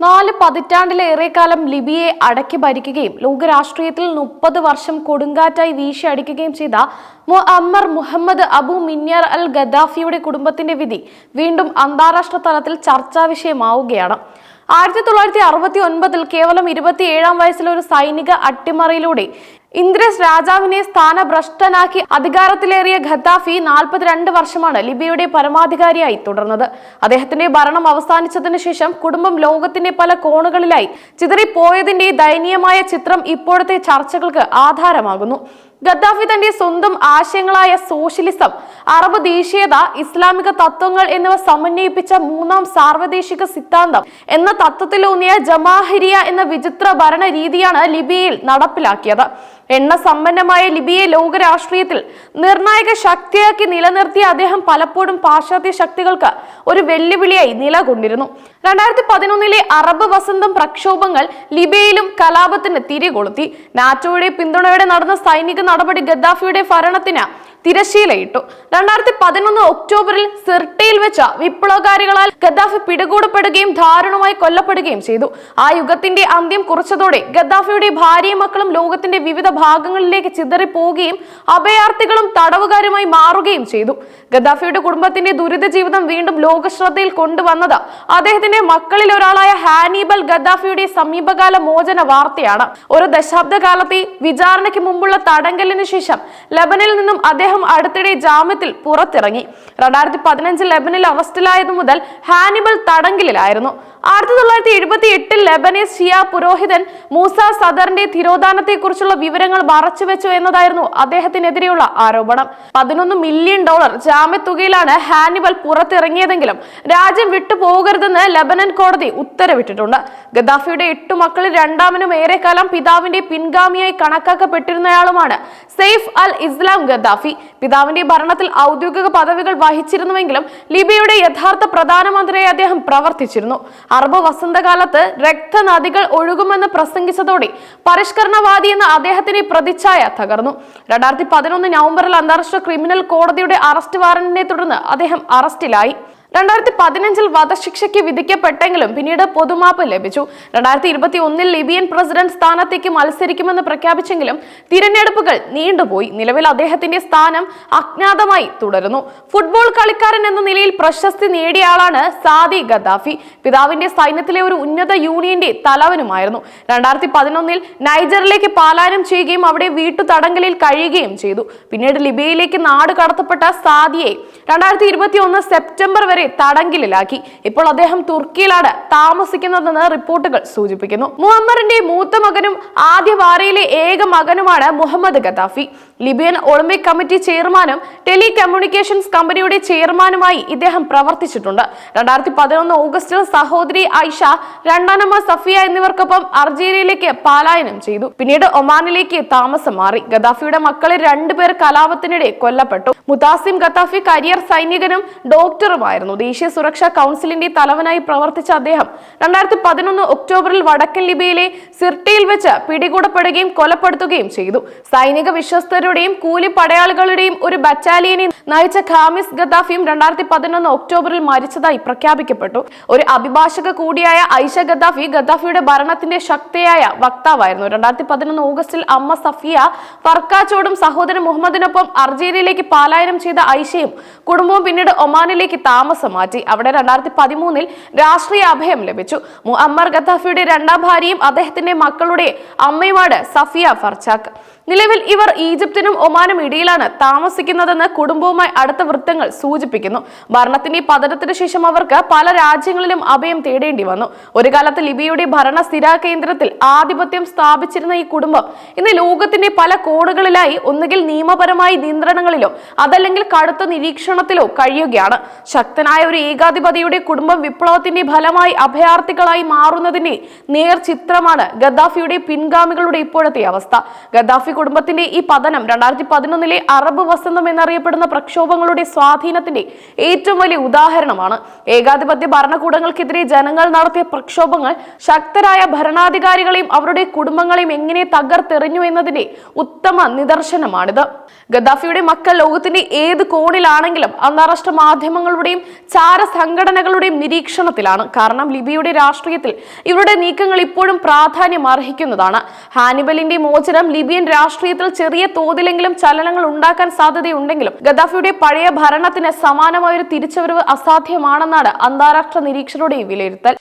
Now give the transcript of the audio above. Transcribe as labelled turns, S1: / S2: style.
S1: 4 പതിറ്റാണ്ടിലേറെക്കാലം ലിബിയയെ അടക്കി ഭരിക്കുകയും ലോകരാഷ്ട്രീയത്തിൽ 30 വർഷം കൊടുങ്കാറ്റായി വീശി അടിക്കുകയും ചെയ്ത മുഅമ്മർ മുഹമ്മദ് അബു മിന്യാർ അൽ ഗദ്ദാഫിയുടെ കുടുംബത്തിന്റെ വിധി വീണ്ടും അന്താരാഷ്ട്ര തലത്തിൽ ചർച്ചാ വിഷയമാവുകയാണ്. 1969 കേവലം 27-ാം വയസ്സിൽ ഒരു സൈനിക അട്ടിമറിയിലൂടെ ഇന്ദ്രിസ് രാജാവിനെ സ്ഥാനഭ്രഷ്ടനാക്കി അധികാരത്തിലേറിയ ഗദ്ദാഫി 42 വർഷമാണ് ലിബിയയുടെ പരമാധികാരിയായി തുടർന്നത്. അദ്ദേഹത്തിന്റെ ഭരണം അവസാനിച്ചതിനു ശേഷം കുടുംബം ലോകത്തിന്റെ പല കോണുകളിലായി ചിതറിപ്പോയതിന്റെ ദയനീയമായ ചിത്രം ഇപ്പോഴത്തെ ചർച്ചകൾക്ക് ആധാരമാകുന്നു. ഗദ്ദാഫി തന്റെ സ്വന്തം ആശയങ്ങളായ സോഷ്യലിസം, അറബ് ദേശീയത, ഇസ്ലാമിക തത്വങ്ങൾ എന്നിവ സമന്വയിപ്പിച്ച മൂന്നാം സാർവദേശിക സിദ്ധാന്തം എന്ന തത്വത്തിലൂന്നിയ ജമാഹിരിയ എന്ന വിചിത്ര ഭരണ രീതിയാണ് ലിബിയയിൽ നടപ്പിലാക്കിയത്. എണ്ണ സമ്പന്നമായ ലിബിയയെ ലോകരാഷ്ട്രീയത്തിൽ നിർണായക ശക്തിയാക്കി നിലനിർത്തിയ അദ്ദേഹം പലപ്പോഴും പാശ്ചാത്യ ശക്തികൾക്ക് ഒരു വെല്ലുവിളിയായി നിലകൊണ്ടിരുന്നു. 2011 അറബ് വസന്തം പ്രക്ഷോഭങ്ങൾ ലിബിയയിലും കലാപത്തിന് തിരികൊളുത്തി. നാറ്റോയുടെ പിന്തുണയോടെ നടന്ന സൈനിക നടപടി ഗദ്ദാഫിയുടെ ഭരണത്തിന് തിരശ്ശീലയിട്ടു. 2011 ഒക്ടോബറിൽ സിർട്ടയിൽ വെച്ച വിപ്ലവകാരികളാൽ ഗദ്ദാഫി പിടികൂടപ്പെടുകയും ദാരുണമായി കൊല്ലപ്പെടുകയും ചെയ്തു. ആ യുഗത്തിന്റെ അന്ത്യം കുറിച്ചതോടെ ഗദ്ദാഫിയുടെ ഭാര്യയും മക്കളും ലോകത്തിന്റെ വിവിധ ഭാഗങ്ങളിലേക്ക് ചിതറിപ്പോവുകയും അഭയാർത്ഥികളും തടവുകാരുമായി മാറുകയും ചെയ്തു. ഗദ്ദാഫിയുടെ കുടുംബത്തിന്റെ ദുരിത ജീവിതം വീണ്ടും ലോകശ്രദ്ധയിൽ കൊണ്ടുവന്നത് അദ്ദേഹത്തിന്റെ മക്കളിൽ ഒരാളായ ഹാനിബൽ ഗദ്ദാഫിയുടെ സമീപകാല മോചന വാർത്തയാണ്. ഒരു ദശാബ്ദകാലത്തെ വിചാരണയ്ക്ക് മുമ്പുള്ള തടങ്കലിന് ശേഷം ലെബനിൽ നിന്നും അദ്ദേഹം അടുത്തിടെ ജാമ്യത്തിൽ പുറത്തിറങ്ങി. 2015 ലെബനിൽ അറസ്റ്റിലായതു മുതൽ ഹാനിബൽ തടങ്കലിലായിരുന്നു. 1978 ലെബനീസ് ഷിയ പുരോഹിതൻ മൂസ സദറിന്റെ തിരോധാനത്തെക്കുറിച്ചുള്ള വിവരങ്ങൾ മറച്ചുവെച്ചു എന്നതായിരുന്നു അദ്ദേഹത്തിനെതിരെയുള്ള ആരോപണം. $11 മില്യൺ ജാമ്യത്തുകയിലാണ് ഹാനിബൽ പുറത്തിറങ്ങിയതെങ്കിലും രാജ്യം വിട്ടുപോകരുതെന്ന് ലെബനൻ കോടതി ഉത്തരവിട്ടിട്ടുണ്ട്. ഗദ്ദാഫിയുടെ 8 മക്കളിൽ രണ്ടാമനും ഏറെക്കാലം പിതാവിന്റെ പിൻഗാമിയായി കണക്കാക്കപ്പെട്ടിരുന്നയാളുമാണ് സെയ്ഫ് അൽ ഇസ്ലാം ഗദ്ദാഫി. പിതാവിന്റെ ഭരണത്തിൽ ഔദ്യോഗിക പദവികൾ വഹിച്ചിരുന്നുവെങ്കിലും ലിബിയയുടെ യഥാർത്ഥ പ്രധാനമന്ത്രിയായി അദ്ദേഹം പ്രവർത്തിച്ചിരുന്നു. അറബ് വസന്തകാലത്ത് രക്തനദികൾ ഒഴുകുമെന്ന് പ്രസംഗിച്ചതോടെ പരിഷ്കരണവാദി എന്ന അദ്ദേഹത്തിന്റെ പ്രതിച്ഛായ തകർന്നു. 2011 നവംബറിൽ അന്താരാഷ്ട്ര ക്രിമിനൽ കോടതിയുടെ അറസ്റ്റ് വാറന്റിനെ തുടർന്ന് അദ്ദേഹം അറസ്റ്റിലായി. 2015 വധശിക്ഷയ്ക്ക് വിധിക്കപ്പെട്ടെങ്കിലും പിന്നീട് പൊതുമാപ്പ് ലഭിച്ചു. 2021 ലിബിയൻ പ്രസിഡന്റ് സ്ഥാനത്തേക്ക് മത്സരിക്കുമെന്ന് പ്രഖ്യാപിച്ചെങ്കിലും തിരഞ്ഞെടുപ്പുകൾ നീണ്ടുപോയി. നിലവിൽ അദ്ദേഹത്തിന്റെ സ്ഥാനം അജ്ഞാതമായി തുടരുന്നു. ഫുട്ബോൾ കളിക്കാരൻ എന്ന നിലയിൽ പ്രശസ്തി നേടിയ ആളാണ് സാദി ഗദ്ദാഫി. പിതാവിന്റെ സൈന്യത്തിലെ ഒരു ഉന്നത യൂണിയന്റെ തലവനുമായിരുന്നു. 2011 നൈജറിലേക്ക് പലായനം ചെയ്യുകയും അവിടെ വീട്ടുതടങ്കലിൽ കഴിയുകയും ചെയ്തു. പിന്നീട് ലിബിയയിലേക്ക് നാട് കടത്തപ്പെട്ട സാദിയെ 2021 സെപ്റ്റംബർ വരെ തടങ്കലിലാക്കി. ഇപ്പോൾ അദ്ദേഹം തുർക്കിയിലാണ് താമസിക്കുന്നതെന്ന് റിപ്പോർട്ടുകൾ സൂചിപ്പിക്കുന്നു. മുഅമ്മറിന്റെ മൂത്ത മകനും ആദ്യ ഭാര്യയിലെ ഏക മകനുമാണ് Muhammad Gaddafi. Libyan Olympic committee ചെയർമാനും ടെലികമ്മ്യൂണിക്കേഷൻസ് കമ്പനിയുടെ ചെയർമാനുമായി ഇദ്ദേഹം പ്രവർത്തിച്ചിട്ടുണ്ട്. 2011 ഓഗസ്റ്റിൽ സഹോദരി ഐഷ, രണ്ടാനമ്മ സഫിയ എന്നിവർക്കൊപ്പം അർജീരിയയിലേക്ക് പലായനം ചെയ്തു. പിന്നീട് ഒമാനിലേക്ക് താമസം മാറി. ഗദ്ദാഫിയുടെ മക്കളിൽ 2 പേർ കലാപത്തിനിടെ കൊല്ലപ്പെട്ടു. Mutassim Gaddafi career സൈനികനും ഡോക്ടറുമായിരുന്നു. ദേശീയ സുരക്ഷാ കൗൺസിലിന്റെ തലവനായി പ്രവർത്തിച്ച അദ്ദേഹം 2011 ഒക്ടോബറിൽ വടക്കൻ ലിബിയയിലെ സിർട്ടയിൽ വെച്ച് പിടികൂടപ്പെടുകയും കൊലപ്പെടുത്തുകയും ചെയ്തു. സൈനിക വിശ്വസ്തരുടെയും കൂലി പടയാളികളുടെയും ഒരു ബറ്റാലിയനെ നയിച്ച ഖാമിസ് ഗദ്ദാഫിയും 2011 ഒക്ടോബറിൽ മരിച്ചതായി പ്രഖ്യാപിക്കപ്പെട്ടു. ഒരു അഭിഭാഷക കൂടിയായ ഐഷ ഗദ്ദാഫി ഗദ്ദാഫിയുടെ ഭരണത്തിന്റെ ശക്തിയായ വക്താവായിരുന്നു. 2011 ഓഗസ്റ്റിൽ അമ്മ സഫിയ ഫർക്കാച്ചോടും സഹോദരൻ മുഹമ്മദിനൊപ്പം അർജീരിയയിലേക്ക് പലായനം ചെയ്ത ഐഷയും കുടുംബവും പിന്നീട് ഒമാനിലേക്ക് താമസം മാറ്റി. അവിടെ 2013 രാഷ്ട്രീയ അഭയം ലഭിച്ചു. മുഅമ്മർ ഗദ്ദാഫിയുടെ രണ്ടാം ഭാര്യയും അദ്ദേഹത്തിന്റെ മക്കളുടെ അമ്മയുമാണ് സഫിയ ഫർച്ചാക്ക്. നിലവിൽ ഇവർ ഈജിപ്തിനും ഒമാനും ഇടയിലാണ് താമസിക്കുന്നതെന്ന് കുടുംബവുമായി അടുത്ത വൃത്തങ്ങൾ സൂചിപ്പിക്കുന്നു. ഭരണത്തിന്റെ പതനത്തിന് ശേഷം അവർക്ക് പല രാജ്യങ്ങളിലും അഭയം തേടേണ്ടി വന്നു. ഒരു കാലത്ത് ലിബിയയുടെ ഭരണ സ്ഥിരാ കേന്ദ്രത്തിൽ ആധിപത്യം സ്ഥാപിച്ചിരുന്ന ഈ കുടുംബം ഇന്ന് ലോകത്തിന്റെ പല കോണുകളിലായി ഒന്നുകിൽ നിയമപരമായ നിയന്ത്രണങ്ങളിലോ അതല്ലെങ്കിൽ കടുത്ത നിരീക്ഷണത്തിലോ കഴിയുകയാണ്. ശക്തനായ ഒരു ഏകാധിപതിയുടെ കുടുംബം വിപ്ലവത്തിന്റെ ഫലമായി അഭയാർത്ഥികളായി മാറുന്നതിന്റെ നേർ ചിത്രമാണ് ഗദ്ദാഫിയുടെ പിൻഗാമികളുടെ ഇപ്പോഴത്തെ അവസ്ഥ. ഗദ്ദാഫി കുടുംബത്തിന്റെ ഈ പതനം 2011 അറബ് വസന്തം എന്നറിയപ്പെടുന്ന പ്രക്ഷോഭങ്ങളുടെ സ്വാധീനത്തിന്റെ ഏറ്റവും വലിയ ഉദാഹരണമാണ്. ഏകാധിപത്യ ഭരണകൂടങ്ങൾക്കെതിരെ ജനങ്ങൾ നടത്തിയ പ്രക്ഷോഭങ്ങൾ ശക്തരായ ഭരണാധികാരികളെയും അവരുടെ കുടുംബങ്ങളെയും എങ്ങനെ തകർത്തെറിഞ്ഞു എന്നതിന്റെ ഉത്തമ നിദർശനമാണിത്. ഗദ്ദാഫിയുടെ മക്കൾ ലോകത്തിന്റെ ഏത് കോണിലാണെങ്കിലും അന്താരാഷ്ട്ര മാധ്യമങ്ങളുടെയും ചാര സംഘടനകളുടെയും നിരീക്ഷണത്തിലാണ്. കാരണം ലിബിയയുടെ രാഷ്ട്രീയത്തിൽ ഇവരുടെ നീക്കങ്ങൾ ഇപ്പോഴും പ്രാധാന്യം അർഹിക്കുന്നതാണ്. ഹാനിബലിന്റെ മോചനം ലിബിയൻ രാഷ്ട്രീയത്തിൽ ചെറിയ തോതിലെങ്കിലും ചലനങ്ങൾ ഉണ്ടാക്കാൻ സാധ്യതയുണ്ടെങ്കിലും ഗദ്ദാഫിയുടെ പഴയ ഭരണത്തിന് സമാനമായൊരു തിരിച്ചുവരവ് അസാധ്യമാണെന്നാണ് അന്താരാഷ്ട്ര നിരീക്ഷകരുടെ വിലയിരുത്തൽ.